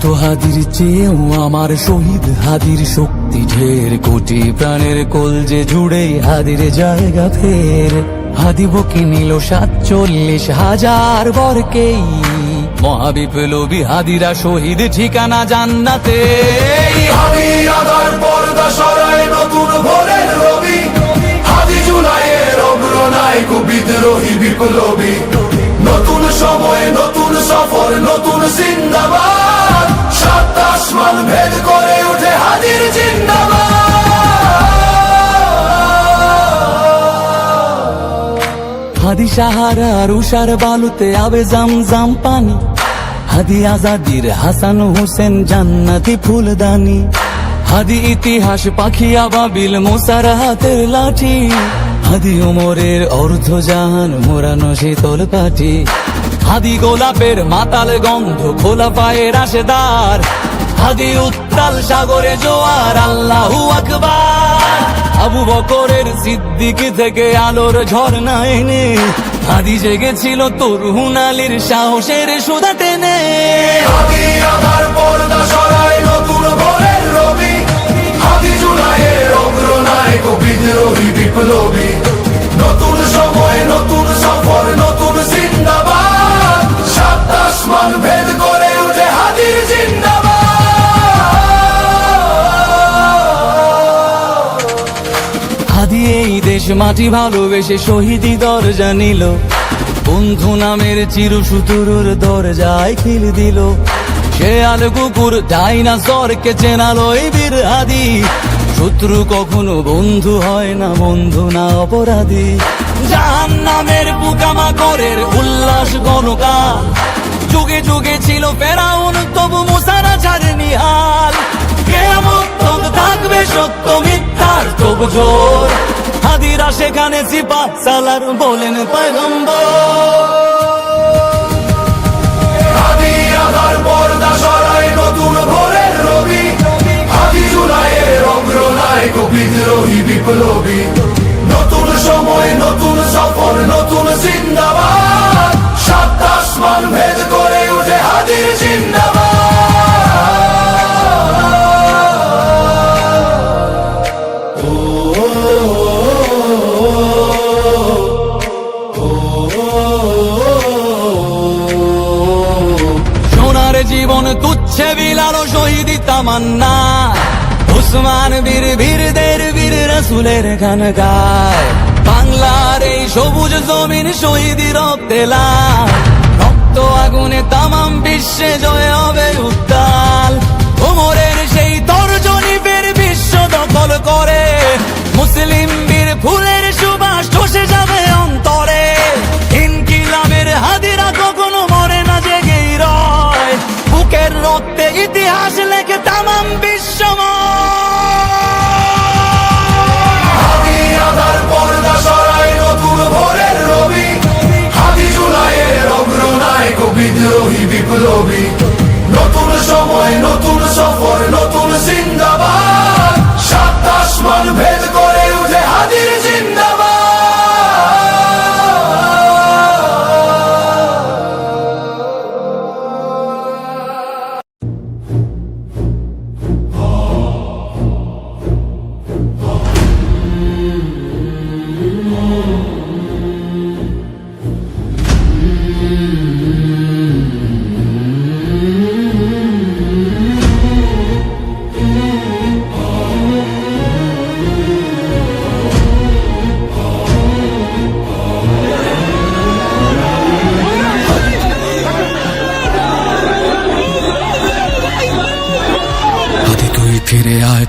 শত হাদির চেয়েও আমার শহীদ হাদির শক্তি ঢের, কোটি প্রাণের কলজে জুড়ে হাদির জায়গা ফের। হাদি বকি নিল 47,000 বরকেই, মহাবিপ্লবী হাদিরা শহীদ ঠিকানা জান্নাতে। হাদি আধার পর্দা সরায় নতুন ভোরের রবি, হাদি জুলাইয়ের অগ্রনায়ক বিদ্রোহী বিপ্লবী। নতুন সময় নতুন সফর নতুন জিন্দাবাদ, 7 আসমান ভেদ করে উঠে হাদির জিন্দাবাদ। হাদি সাহারার উষার বালুতে আবে জামজাম পানি, হাদি আজাদির হাসান হোসেন জান্নাতি ফুলদানি। হাদি ইতিহাস পাখি আবাবিল মোসার হাতের লাঠি, হাদি ওমরের অর্ধজাহান মোরানো শীতল পাটি। হাদি গোলাপের মাতাল গন্ধ খোলা পায়ের আশেদার, হাদি উত্তাল সাগরে জোয়ার আল্লাহু আকবার। আবু বকরের সিদ্দিক থেকে আলোর ঝর্ণা এনে, হাদি জেগেছিল তরুণ আলীর সাহসের সুধা টেনে। হাদি আধার পর্দা সরায় নতুন ভোরের রবি, হাদি জুলাইয়ের অগ্রনায়ক বিদ্রোহী বিপ্লবী। নতুন সময় নতুন সফর নতুন জিন্দাবাদ, 7 আসমান ভেদ করে উঠে হাদির জিন্দাবাদ। হাদি এই দেশ মাটি ভালোবেসে শহীদি দরজা নিল, বন্ধু নামের চিরসুতুরুর দরজায় খিল দিল। শেয়াল কুকুর ডাইনাসরকে চেনালো এই বীর হাদি, শত্রু কখনো বন্ধু হয় না, বন্ধু না অপরাধী। জাহান্নামের পোকামাকড়ের উল্লাস গণকাল, যুগে যুগে ছিল ফেরাউন তবু মুসারা ছাড়েনি হাল। কিয়ামত তক থাকবে সত্য মিথ্যার তব জোর, হাদিরা সেখানে সিপাহ সালার বলেন পয়গম্বর। হাদি আধার পর্দা সরায় নতুন ভোরের রবি, হাদি জুলাইয়ের অগ্রনায়ক বিদ্রোহী বিপ্লবী। নতুন সময় নতুন সফর নতুন জিন্দাবাদ, 7 আসমান ভেদ করে উঠে হাদির জিন্দাবাদ। সোনার জীবন তুচ্ছে বিলালো শহীদি তামান্না, উসমান বীর বীরদের বীর রাসূলের গান গায়। বাংলার এই সবুজ জমিন শহীদি রক্তে লাল, রক্ত আগুনে তামাম বিশ্বে জয় হবে উত্তাল। ওমরের সেই তর্জনী ফের বিশ্ব দখল করে, মুসলিম বীর ফুলের সুবাস চষে যাবে অন্তরে। ইনকিলাবের হাদিরা কখনো মরে না, জেগেই রয়, বুকের রক্তে ইতিহাস লেখে তামাম হাদি আধার পর্দা সরায় নতুন ভোরের রবি, হাদি জুলাইয়ের অগ্রনায়ক বিদ্রোহী বিপ্লবী। নতুন সময় নতুন সফর নতুন জিন্দাবাদ, 7 আসমান ভেদ করে উঠে হাদির জিন্দাবাদ।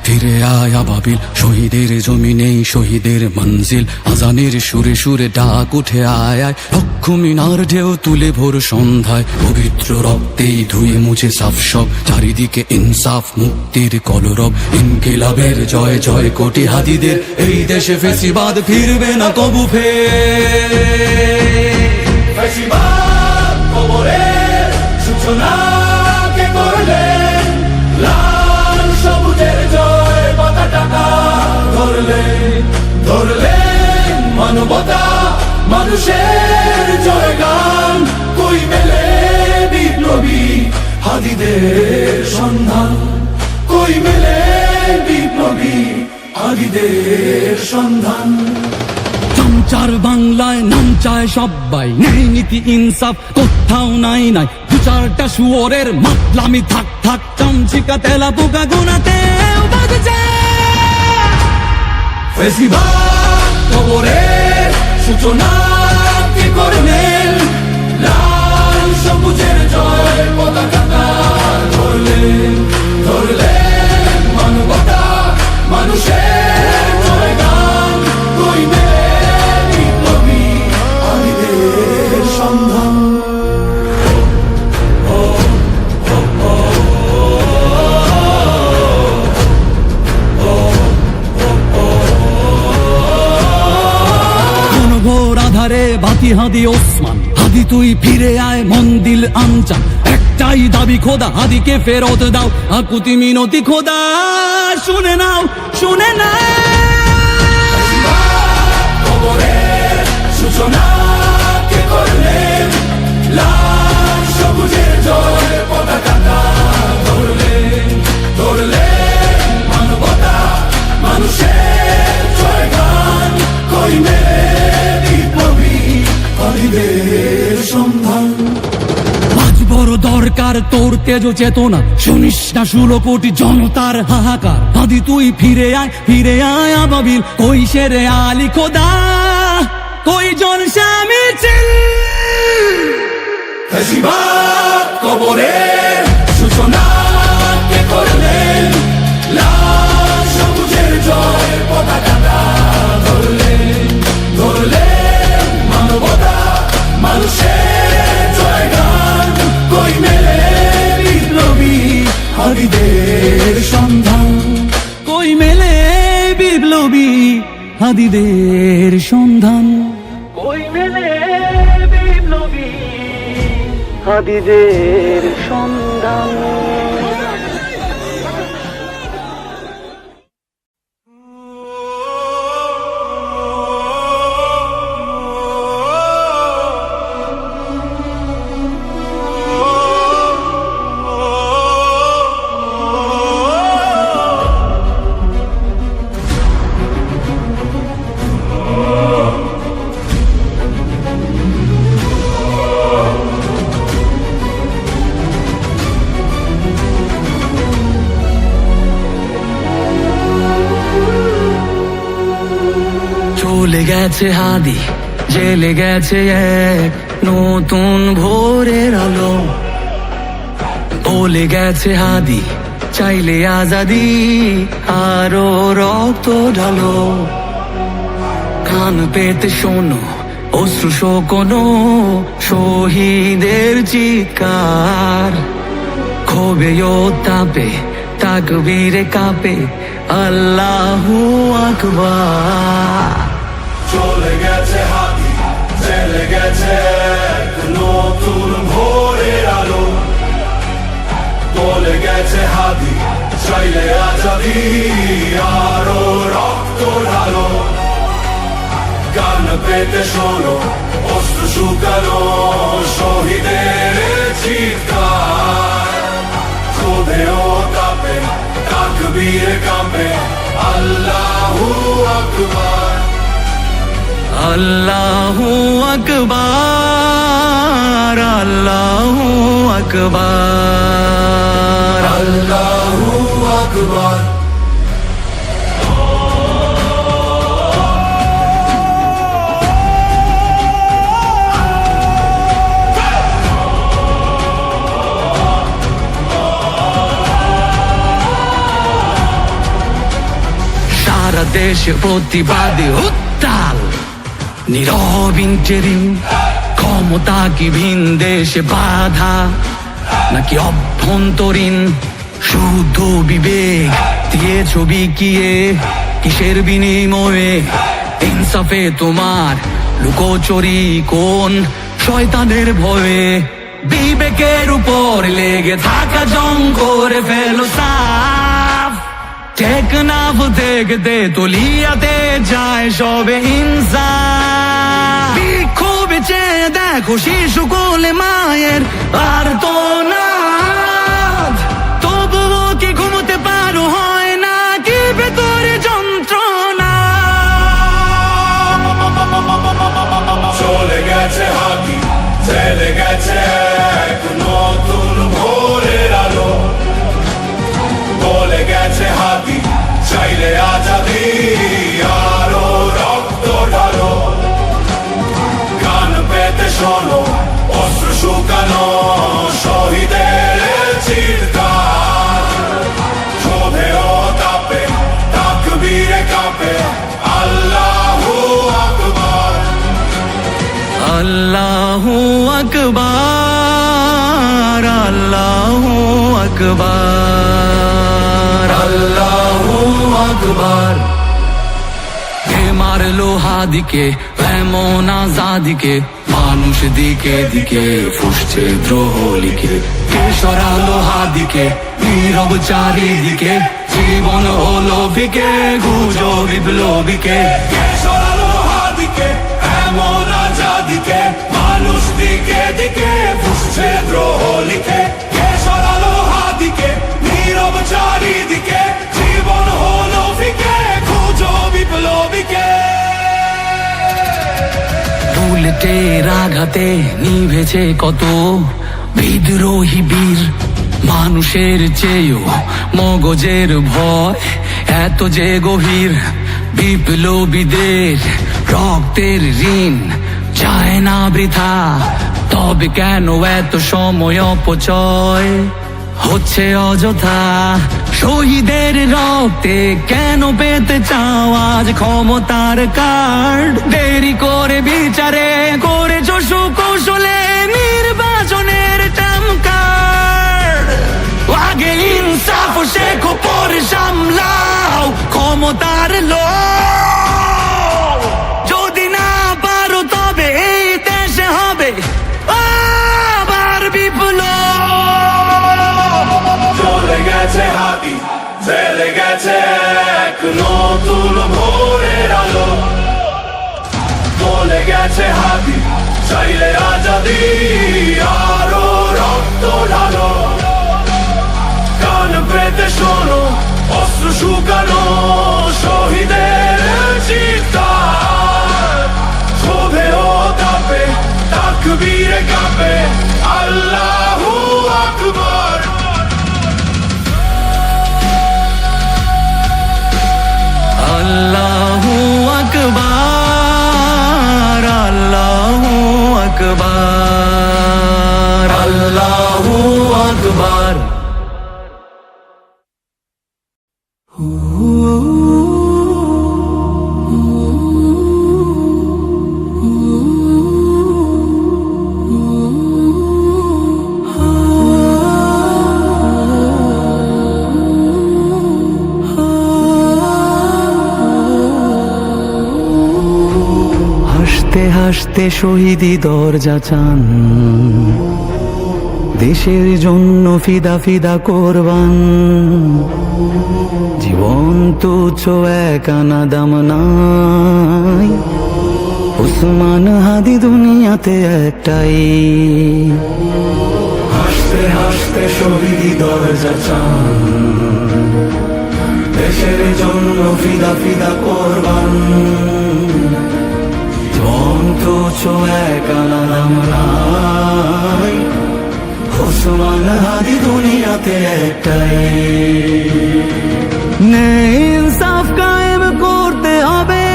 ফিরে আয় আবাবিল, শহীদের জমিনে শহীদের মঞ্জিল। আজানের সুরে সুরে ডাক উঠে আয় আয়, লক্ষ মিনার ঢেউ তুলে ভোর সন্ধ্যায়। পবিত্র রক্তেই ধুয়ে মুছে সাফ সব, চারিদিকে ইনসাফ মুক্তির কলরব। ইনকিলাবের জয় জয় কোটি হাদিদের, এই দেশে ফেসিবাদ ফিরবে না কবু ফের। ফেসিবাদ কবরের সূচনা কে করলেন, লাল সবুজের জয় পতাকা ধরলেন মানবতা মানুষের জয়গান। কই মেলে বিপ্লবী হাদিদের হাদিদের সন্ধান। চামচার বাংলায় নাম চায় সবাই, নেই নীতি ইনসাফ কোথাও নাই নাই। দু চারটা শুয়োরের মাতলামি থাক থাক, চামচিকা তেলা পোকা গোনাতেও বাজছে। ফেসিবাদ কবরের সূচনা কে করলেন? লাল সবুজের জয় পতাকাটা ধরলেন, ধরলেন মানবতা মানুষের জয়গান কইবে বিপ্লবী হাদিদের সন্ধান। ঘোর আধারে বাতি হাদি ওসমান, হাদি তুই ফিরে আয় মন দিল আনচান। একটাই দাবি খোদা, হাদিকে ফেরত দাও, আকুতি মিনতি খোদা শুনে নাও, শুনে নাও। কবরের সূচনা কে করলেন? লাল সবুজের জয় পতাকাটা ধরলেন, ধরলেন মানবতা মানুষের জয়গান কইবে বিপ্লবী হাদিদের সন্ধান। আজ বড় দরকার তোর তেজ চেতনা, শুনিস না 16 কোটি জনতার হাহাকার। হাদি তুই ফিরে আয় আবাবিল, কই শেরে আলী খোদা, কই জন স্বামী চিল। ফেসিবাদ কবরের সূচনা কে করলেন? লাল সবুজের জয় পতাকাটা ধরলেন, ধরলেন মানবতা মানুষের জয়গান কই মেলে বিপ্লবী হাদিদের সন্ধান। কই মেলে বিপ্লবী হাদিদের সন্ধান, কই মেলে বিপ্লবী হাদিদের সন্ধান। চলে গেছে হাদি, জেলে গেছে এক নতুন ভোরের আলো। বলে গেছে হাদি, চাইলে আজাদি আরো রক্ত ঢালো। কান পেতে শোনো অশ্রু শোকনো শহীদের চিৎকার। ক্ষোভে ও তাপে তাকবীরে কাঁপে আল্লাহু আকবার। চলে গেছে হাদি, চলে গেছে এক নতুন ভোরের আলো। বলে গেছে হাদি, চাইলে আজাদি আরো রক্ত ঢালো। গান পেতে শোনো অস্ত্র শুকানো শহীদের চিৎকার। ক্ষোভে ও তাপে তাকবীরে কাঁপে আল্লাহু আকবার। আল্লাহু আকবার, আল্লাহু আকবার, আল্লাহু আকবার। সারা দেশে প্রতিবাদী উত্তাল, নীরব ইন্টেরিম। ক্ষমতা কি ভিন দেশে বাধা নাকি অভ্যন্তরীণ? শুদ্ধ বিবেক দিয়ে ছবি কিয়ে কিসের বিনিময়ে? ইনসাফে তোমার লুকোচুরি কোন শয়তানের ভয়ে? বিবেকের উপর লেগে থাকা জং করে ফেলো সাফ। টেকনাফ থেকে তেতুলিয়াতে যায় সবে ইনসাফ। বিক্ষোভে চেয়ে দেখো শিশু কোলে মায়ের আর তো তবুও কি ঘুমোতে পারো? হয় না কি ভেতরে যন্ত্রণা? আকবার, আল্লাহু আকবার, আল্লাহু আকবার। কে মারলো হাদিকে এমন আজাদিকে, মানুষ দিকে দিকে ফুসছে দ্রোহ লিখে। কে সরালো হাদিকে নীরব চারিদিকে, জীবন হলো ফিকে গুজো বিপ্লবীকে। কে সরালো হাদিকে এমন আজাদিকে, মানুষ দিকে দিকে ফুসছে দ্রোহ লিখে। কে সরালো হাদিকে নীরব চারিদিকে, জীবন হলো ফিকে খুঁজো বিপ্লবীকে। বুলেটের আঘাতে নিভেছে কত বিদ্রোহী বীর, মানুষের চেয়েও মগজের ভয় এত যে গভীর। বিপ্লবীদের রক্তের ঋণ যায় না বৃথা, তবে কেন এত সময় অপচয় হচ্ছে অযথা? শহীদের রক্তে কেন পেতে চাও আজ ক্ষমতার কার্ড? দেরি করে বিচারে করেছ সুকৌশলে নির্বাচনের টার্ম কার্ড। আগে ইনসাফ শেখো পরে সামলাও ক্ষমতার লোভ। যদি না পারো তবে এই দেশে হবে আবার বিপ্লব। চলে গেছে হাতি, চলে গেছে এক নতুন ভোরের আলো। চলে গেছে হাতি, চাইলে আজাদি আরো রক্ত ঢালো। কান পেতে শোনো অস্ত্র শুকানো শহীদের চিৎকার। ক্ষোভে ও তাপে তাকবীরে কাঁপে আল্লাহু আকবার। আল্লাহু আকবার, আল্লাহু আকবার, আল্লাহু আকবার। হাসতে হাসতে শহীদি দরজা চান, দেশের জন্য ফিদা ফিদা কোরবান। জীবন তুচ্ছ এক আনা দাম নাই, উসমান হাদি দুনিয়াতে একটাই। হাসতে হাসতে শহীদি দরজা চান, দেশের জন্য ফিদা ফিদা কোরবান। তুচ্ছ এক আনা দাম নাই, উসমান হাদি দুনিয়াতে একটাই। ইনসাফ কায়েম করতে হবে,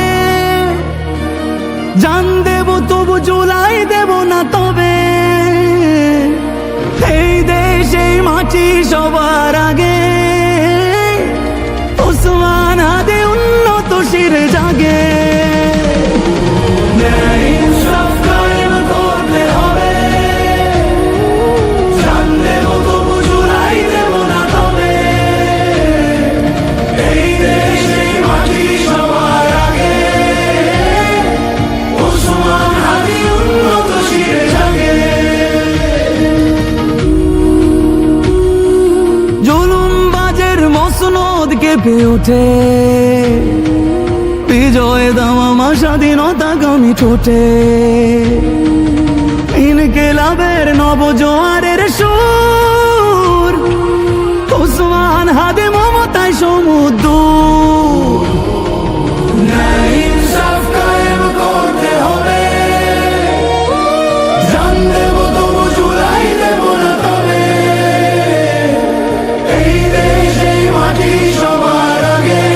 জান দেব তবু জুলাই দেব না তবে। এই দেশে মাটি সবার আগে, উসমান হাদি উন্নত শির জাগে। ইনসাফ কায়েম করতে হবে, জান দেব তবু জুলাই দেব না তবে। এই দেশে মাটি সবার আগে, উসমান হাদি উন্নত শিরে জাগে। জুলুমবাজের মসনদ কেঁপে ওঠে, বিজয় দামামা স্বাধীনতাগামী ঠোঁটে। ইনকিলাবের নবজোয়ারের সুর, উসমান হাদি মমতায় সমুদ্র। ইনসাফ কায়েম করতে হবে, জান দেব তবু জুলাই দেব না তবে। এই দেশে মাটি সবার আগে,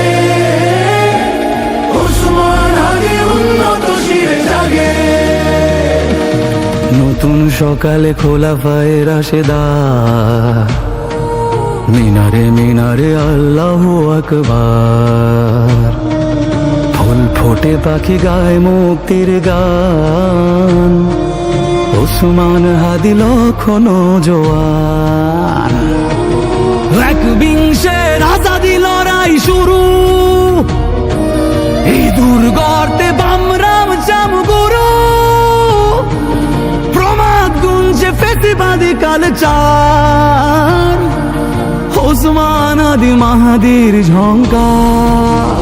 উসমান হাদি উন্নত শিরে জাগে। নতুন সকালে খোলা ফায়ের রাশেদার, মিনারে মিনারে আল্লাহু আকবার। ফুল ফোটে পাখি গায় মুক্তির গান, ওসমান হাদি লক্ষণ জোয়ান একবিংশের আজাদি লড়াই শুরু এই দুর্গর্তে বামরাম চামগুরু প্রমাদ গুঞ্জে ফেসিবাদী কালচার ওসমান আদি মাহাদির ঝঙ্কার